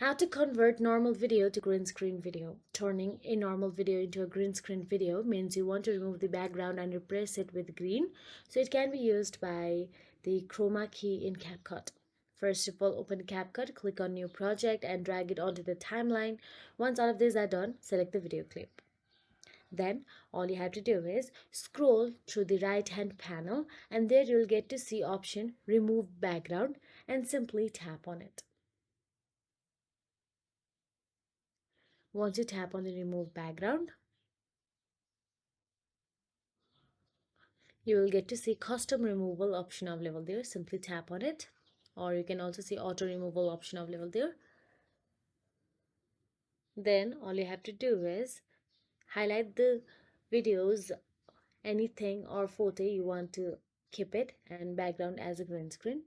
How to convert normal video to green screen video. Turning a normal video into a green screen video means you want to remove the background and replace it with green, so it can be used by the chroma key in CapCut. First of all, open CapCut, click on new project and drag it onto the timeline. Once all of these are done, select the video clip. Then all you have to do is scroll through the right hand panel and there you'll get to see option remove background and simply tap on it. Once you tap on the remove background, you will get to see custom removal option available there. Simply tap on it, or you can also see auto removal option available there. Then all you have to do is highlight the videos, anything or photo you want to keep it, and background as a green screen.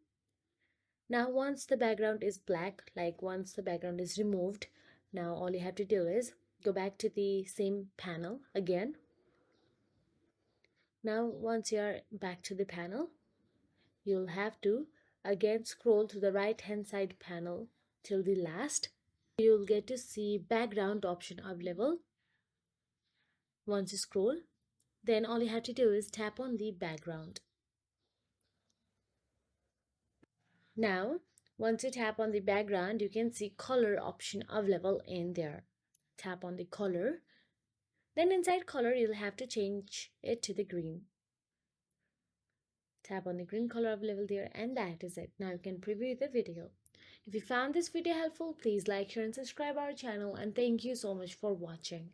Now once the background is black, like once the background is removed, now all you have to do is go back to the same panel again. Now once you are back to the panel, you'll have to again scroll to the right hand side panel till the last. You'll get to see background option available. Once you scroll, then all you have to do is tap on the background. Now once you tap on the background, you can see color option available in there. Tap on the color, then inside color you'll have to change it to the green. Tap on the green color available there, and that is it. Now you can preview the video. If you found this video helpful, please like, share and subscribe our channel, and thank you so much for watching.